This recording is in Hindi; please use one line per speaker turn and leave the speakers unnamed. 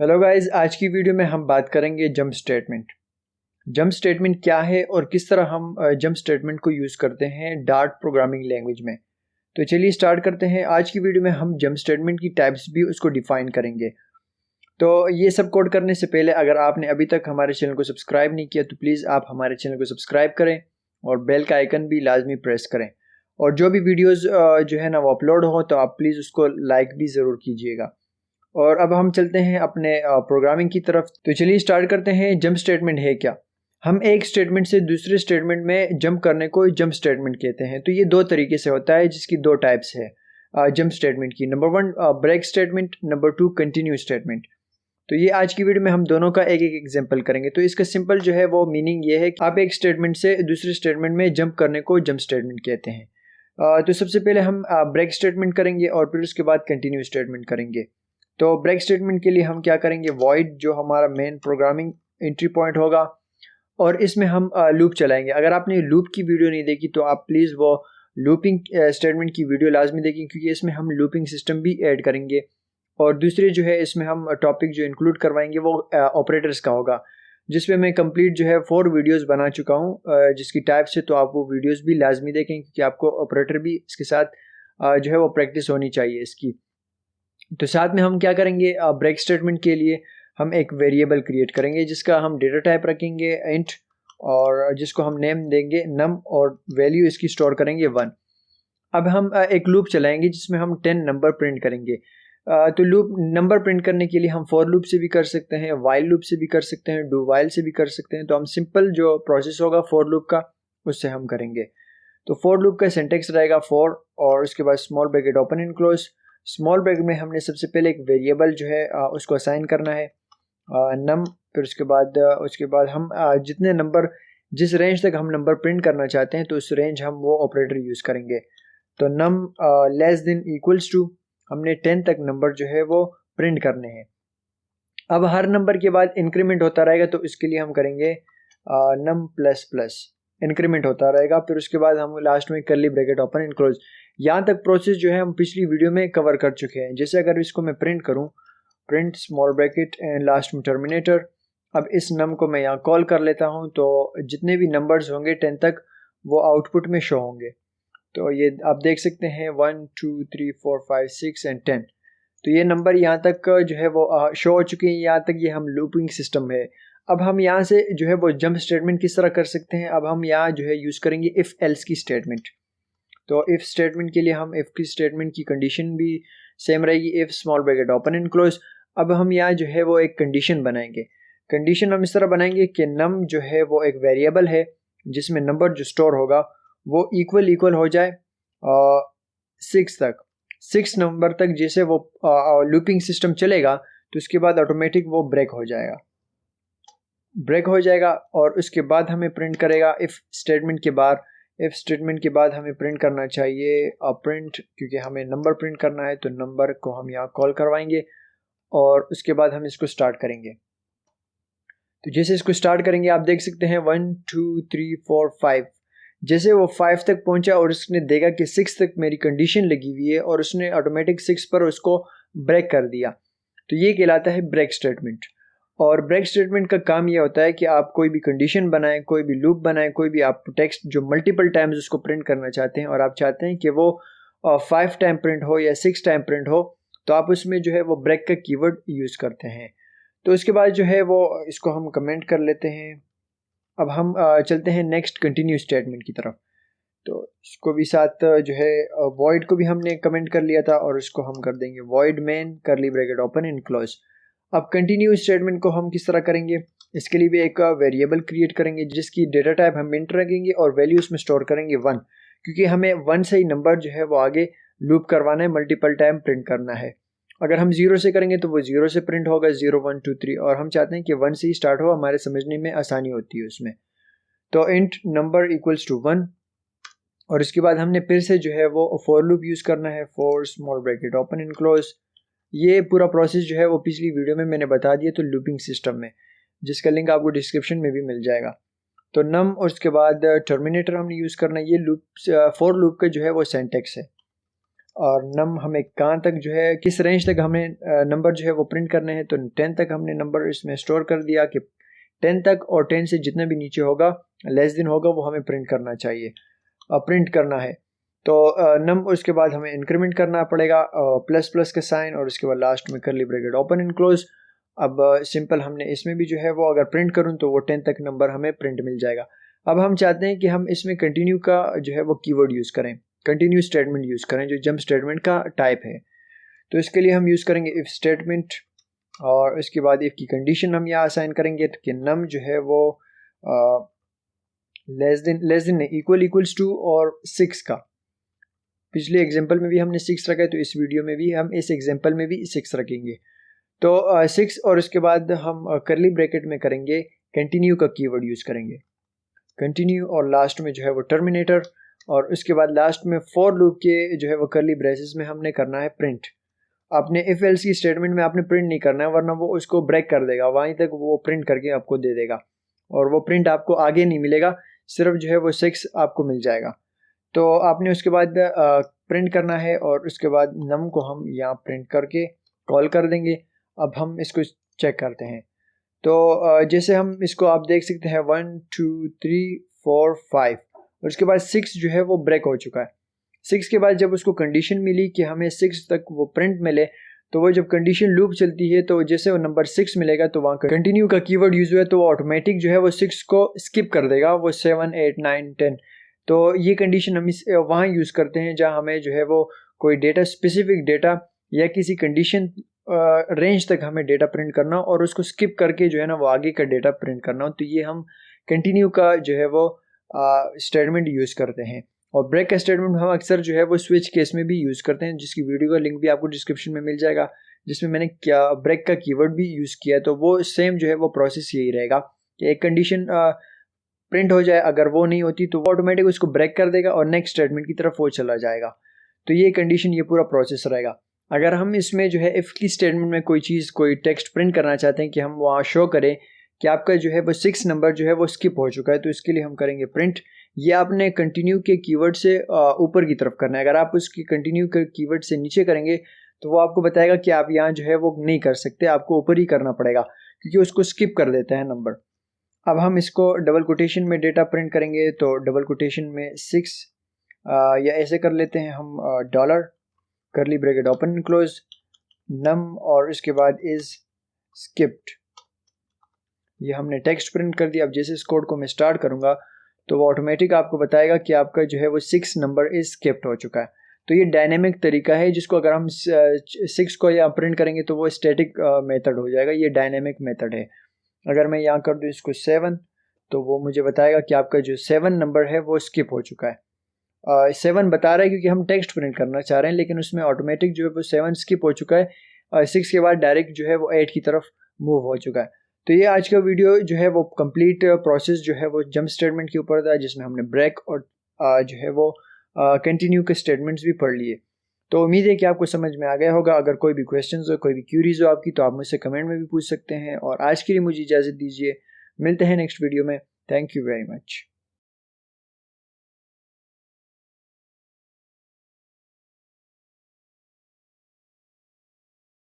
हेलो गाइस, आज की वीडियो में हम बात करेंगे जंप स्टेटमेंट। जंप स्टेटमेंट क्या है और किस तरह हम जंप स्टेटमेंट को यूज़ करते हैं डार्ट प्रोग्रामिंग लैंग्वेज में। तो चलिए स्टार्ट करते हैं। आज की वीडियो में हम जंप स्टेटमेंट की टाइप्स भी उसको डिफाइन करेंगे। तो ये सब कोड करने से पहले अगर आपने अभी तक हमारे चैनल को सब्सक्राइब नहीं किया तो प्लीज़ आप हमारे चैनल को सब्सक्राइब करें और बेल का आइकन भी लाजमी प्रेस करें। और जो भी वीडियोज़ जो है ना वो अपलोड हो तो आप प्लीज़ उसको लाइक भी ज़रूर कीजिएगा। और अब हम चलते हैं अपने प्रोग्रामिंग की तरफ। तो चलिए स्टार्ट करते हैं। जंप स्टेटमेंट है क्या? हम एक स्टेटमेंट से दूसरे स्टेटमेंट में जंप करने को जंप स्टेटमेंट कहते हैं। तो ये दो तरीके से होता है, जिसकी दो टाइप्स है जंप स्टेटमेंट की। Number one break statement, number two continue statement. तो ये आज की वीडियो में हम दोनों का एक एक एग्जांपल करेंगे। तो इसका सिंपल जो है वो मीनिंग ये है कि आप एक स्टेटमेंट से दूसरे स्टेटमेंट में जंप करने को जंप स्टेटमेंट कहते हैं। तो सबसे पहले हम ब्रेक स्टेटमेंट करेंगे और फिर उसके बाद कंटिन्यू स्टेटमेंट करेंगे। तो ब्रेक स्टेटमेंट के लिए हम क्या करेंगे, वॉइड जो हमारा मेन प्रोग्रामिंग एंट्री पॉइंट होगा और इसमें हम लूप चलाएंगे। अगर आपने लूप की वीडियो नहीं देखी तो आप प्लीज़ वो लूपिंग स्टेटमेंट की वीडियो लाजमी देखें, क्योंकि इसमें हम लूपिंग सिस्टम भी ऐड करेंगे। और दूसरे जो है इसमें हम टॉपिक जो इंक्लूड करवाएंगे वो ऑपरेटर्स का होगा, जिसपे मैं कंप्लीट जो है 4 वीडियोस बना चुका हूँ जिसकी टाइप से। तो आप वो वीडियोस भी लाजमी देखें, क्योंकि आपको ऑपरेटर भी इसके साथ जो है वो प्रैक्टिस होनी चाहिए इसकी। तो साथ में हम क्या करेंगे, ब्रेक स्टेटमेंट के लिए हम एक वेरिएबल क्रिएट करेंगे जिसका हम डेटा टाइप रखेंगे इंट, और जिसको हम नेम देंगे नम, और वैल्यू इसकी स्टोर करेंगे 1। अब हम एक लूप चलाएंगे जिसमें हम 10 नंबर प्रिंट करेंगे। तो लूप नंबर प्रिंट करने के लिए हम फॉर लूप से भी कर सकते हैं, वाइल लूप से भी कर सकते हैं, डू वाइल से भी कर सकते हैं। तो हम सिंपल जो प्रोसेस होगा फॉर लूप का उससे हम करेंगे। तो फॉर लूप का सिंटेक्स रहेगा फॉर और उसके बाद small bracket open and close. Small bracket में हमने सबसे पहले एक वेरिएबल जो है उसको असाइन करना है नम। फिर उसके बाद हम जितने नंबर, जिस रेंज तक हम नंबर प्रिंट करना चाहते हैं तो उस रेंज हम वो ऑपरेटर यूज़ करेंगे। तो नम लेस देन इक्वल्स टू, हमने 10 तक नंबर जो है वो प्रिंट करने हैं। अब हर नंबर के बाद इंक्रीमेंट होता रहेगा, तो इसके लिए हम करेंगे नम प्लस प्लस, इंक्रीमेंट होता रहेगा। फिर उसके बाद हम लास्ट में करली ब्रैकेट ओपन एंड क्लोज। यहाँ तक प्रोसेस जो है हम पिछली वीडियो में कवर कर चुके हैं। जैसे अगर इसको मैं प्रिंट करूँ, print small bracket and last में टर्मिनेटर। अब इस नम को मैं यहाँ कॉल कर लेता हूँ, तो जितने भी नंबर्स होंगे 10 तक वो आउटपुट में शो होंगे। तो ये आप देख सकते हैं 1 2 3 4 5 6 एंड 10। तो ये नंबर यहाँ तक जो है वो शो हो चुके हैं। यहाँ तक ये हम लूपिंग सिस्टम है। अब हम यहाँ से जो है वो जंप स्टेटमेंट किस तरह कर सकते हैं। अब हम यहाँ जो है यूज़ करेंगे इफ़ एल्स की स्टेटमेंट। तो इफ़ स्टेटमेंट के लिए हम इफ़ की स्टेटमेंट की कंडीशन भी सेम रहेगी, if small bracket open and close. अब हम यहाँ जो है वो एक कंडीशन बनाएंगे। कंडीशन हम इस तरह बनाएंगे कि नम जो है वो एक वेरिएबल है जिसमें नंबर जो स्टोर होगा वो इक्वल इक्वल हो जाए 6 तक। 6 नंबर तक जैसे वो लूपिंग सिस्टम चलेगा तो उसके बाद ऑटोमेटिक वो ब्रेक हो जाएगा, और उसके बाद हमें प्रिंट करेगा इफ़ स्टेटमेंट के बाद। इफ़ स्टेटमेंट के बाद हमें प्रिंट करना चाहिए प्रिंट, क्योंकि हमें नंबर प्रिंट करना है तो नंबर को हम यहाँ कॉल करवाएंगे और उसके बाद हम इसको स्टार्ट करेंगे। तो जैसे इसको स्टार्ट करेंगे आप देख सकते हैं 1 2 3 4 5। जैसे वो 5 तक पहुंचा और उसने देखा कि 6 तक मेरी कंडीशन लगी हुई है और उसने ऑटोमेटिक 6 पर उसको ब्रेक कर दिया। तो ये कहलाता है ब्रेक स्टेटमेंट। और ब्रेक स्टेटमेंट का काम ये होता है कि आप कोई भी कंडीशन बनाएं, कोई भी लूप बनाएं, कोई भी आप टेक्स्ट जो मल्टीपल टाइम्स उसको प्रिंट करना चाहते हैं और आप चाहते हैं कि वो 5 टाइम प्रिंट हो या 6 टाइम प्रिंट हो, तो आप उसमें जो है वो ब्रेक का कीवर्ड यूज़ करते हैं। तो इसके बाद जो है वो इसको हम कमेंट कर लेते हैं। अब हम चलते हैं नेक्स्ट कंटिन्यू स्टेटमेंट की तरफ। तो इसको भी साथ जो है वॉइड को भी हमने कमेंट कर लिया था और इसको हम कर देंगे वॉइड मेन करली ब्रैकेट ओपन एंड क्लोज। अब कंटिन्यू स्टेटमेंट को हम किस तरह करेंगे, इसके लिए भी एक वेरिएबल क्रिएट करेंगे जिसकी डेटा टाइप हम इंट रखेंगे और वैल्यू उसमें स्टोर करेंगे 1, क्योंकि हमें 1 से ही नंबर जो है वो आगे लूप करवाना है, मल्टीपल टाइम प्रिंट करना है। अगर हम 0 से करेंगे तो वो 0 से प्रिंट होगा, 0 1 2 3, और हम चाहते हैं कि 1 से ही स्टार्ट हो, हमारे समझने में आसानी होती है उसमें। तो इंट नंबर इक्वल्स टू 1, और इसके बाद हमने फिर से जो है वो फॉर लूप यूज़ करना है, for small bracket open and close. ये पूरा प्रोसेस जो है वो पिछली वीडियो में मैंने बता दिया तो लूपिंग सिस्टम में, जिसका लिंक आपको डिस्क्रिप्शन में भी मिल जाएगा। तो नम और उसके बाद टर्मिनेटर हमने यूज़ करना है। ये लूप फॉर लूप का जो है वो सिंटैक्स है। और नम हमें कहाँ तक जो है, किस रेंज तक हमें नंबर जो है वो प्रिंट करने हैं। तो 10 तक हमने नंबर इसमें स्टोर कर दिया कि 10 तक, और 10 से जितना भी नीचे होगा, लेस देन होगा, वो हमें प्रिंट करना चाहिए, प्रिंट करना है। तो नम उसके बाद हमें इंक्रीमेंट करना पड़ेगा, प्लस प्लस का साइन, और उसके बाद लास्ट में करली ब्रैकेट ओपन एंड क्लोज। अब सिंपल हमने इसमें भी जो है वो अगर प्रिंट करूँ तो वो 10 तक नंबर हमें प्रिंट मिल जाएगा। अब हम चाहते हैं कि हम इसमें कंटिन्यू का जो है वो कीवर्ड यूज़ करें, कंटिन्यू स्टेटमेंट यूज़ करें जो जंप स्टेटमेंट का टाइप है। तो इसके लिए हम यूज़ करेंगे इफ़ स्टेटमेंट, और इसके बाद इफ़ की कंडीशन हम यहाँ असाइन करेंगे कि नम जो है वो less than equal equals to और 6 का। पिछले एग्जांपल में भी हमने 6 रखा है, तो इस वीडियो में भी हम इस एग्जांपल में भी 6 रखेंगे। तो 6, और उसके बाद हम करली ब्रैकेट में करेंगे कंटिन्यू का कीवर्ड यूज़ करेंगे, कंटिन्यू, और लास्ट में जो है वो टर्मिनेटर, और उसके बाद लास्ट में फॉर लूप के जो है वो करली ब्रेसेस में हमने करना है प्रिंट। आपने इफ एल्स की स्टेटमेंट में आपने प्रिंट नहीं करना है, वरना वो उसको ब्रेक कर देगा, वहीं तक वो प्रिंट करके आपको दे देगा, और वो प्रिंट आपको आगे नहीं मिलेगा, सिर्फ जो है वो 6 आपको मिल जाएगा। तो आपने उसके बाद प्रिंट करना है, और उसके बाद नम को हम यहाँ प्रिंट करके कॉल कर देंगे। अब हम इसको चेक करते हैं। तो जैसे हम इसको आप देख सकते हैं 1 2 3 4 5, और उसके बाद 6 जो है वो ब्रेक हो चुका है। 6 के बाद जब उसको कंडीशन मिली कि हमें 6 तक वो प्रिंट मिले, तो वो जब कंडीशन लूप चलती है तो जैसे वो नंबर 6 मिलेगा तो वहाँ कंटिन्यू का कीवर्ड यूज हुआ है, तो वो ऑटोमेटिक जो है वो 6 को स्किप कर देगा, वो 7 8 9 10। तो ये कंडीशन हम इस वहाँ यूज़ करते हैं जहाँ हमें जो है वो कोई डेटा, स्पेसिफिक डेटा या किसी कंडीशन रेंज तक हमें डेटा प्रिंट करना हो, और उसको स्किप करके जो है ना वो आगे का डेटा प्रिंट करना हो। तो ये हम कंटिन्यू का जो है वो स्टेटमेंट यूज़ करते हैं। और ब्रेक का स्टेटमेंट हम अक्सर जो है वो स्विच केस में भी यूज़ करते हैं, जिसकी वीडियो का लिंक भी आपको डिस्क्रिप्शन में मिल जाएगा, जिसमें मैंने क्या ब्रेक का कीवर्ड भी यूज़ किया है। तो वो सेम जो है वो प्रोसेस यही रहेगा कि एक कंडीशन प्रिंट हो जाए, अगर वो नहीं होती तो वो ऑटोमेटिक उसको ब्रेक कर देगा और नेक्स्ट स्टेटमेंट की तरफ वो चला जाएगा। तो ये कंडीशन, ये पूरा प्रोसेस रहेगा। अगर हम इसमें जो है इफ़ की स्टेटमेंट में कोई चीज़, कोई टेक्स्ट प्रिंट करना चाहते हैं कि हम वहाँ शो करें कि आपका जो है वो 6 नंबर जो है वो स्किप हो चुका है, तो इसके लिए हम करेंगे प्रिंट। ये आपने कंटिन्यू के कीवर्ड से ऊपर की तरफ करना है। अगर आप उसकी कंटिन्यू के कीवर्ड से नीचे करेंगे तो वो आपको बताएगा कि आप यहाँ जो है वो नहीं कर सकते, आपको ऊपर ही करना पड़ेगा, क्योंकि उसको स्किप कर देता है नंबर। अब हम इसको डबल कोटेशन में डेटा प्रिंट करेंगे, तो डबल कोटेशन में 6 या ऐसे कर लेते हैं हम, डॉलर, करली ब्रैकेट ओपन क्लोज, नम, और इसके बाद इज स्किप्ड। ये हमने टेक्स्ट प्रिंट कर दिया। अब जैसे इस कोड को मैं स्टार्ट करूंगा तो वो ऑटोमेटिक आपको बताएगा कि आपका जो है वो 6 नंबर इज स्किप्ड हो चुका है। तो ये डायनेमिक तरीका है, जिसको अगर हम 6 को यहाँ प्रिंट करेंगे तो वो स्टैटिक मेथड हो जाएगा, ये डायनेमिक मेथड है। अगर मैं यहाँ कर दूँ इसको 7, तो वो मुझे बताएगा कि आपका जो 7 नंबर है वो स्किप हो चुका है। 7 बता रहा है क्योंकि हम टेक्स्ट प्रिंट करना चाह रहे हैं, लेकिन उसमें ऑटोमेटिक जो है वो 7 स्किप हो चुका है। 6 के बाद डायरेक्ट जो है वो 8 की तरफ मूव हो चुका है। तो ये आज का वीडियो जो है वो कंप्लीट प्रोसेस जो है वो जंप स्टेटमेंट के ऊपर था, जिसमें हमने ब्रेक और जो है वो कंटिन्यू के स्टेटमेंट्स भी पढ़ लिए। तो उम्मीद है कि आपको समझ में आ गया होगा। अगर कोई भी क्वेश्चंस हो, कोई भी क्यूरीज हो आपकी, तो आप मुझसे कमेंट में भी पूछ सकते हैं। और आज के लिए मुझे इजाज़त दीजिए, मिलते हैं नेक्स्ट वीडियो में। Thank you very much.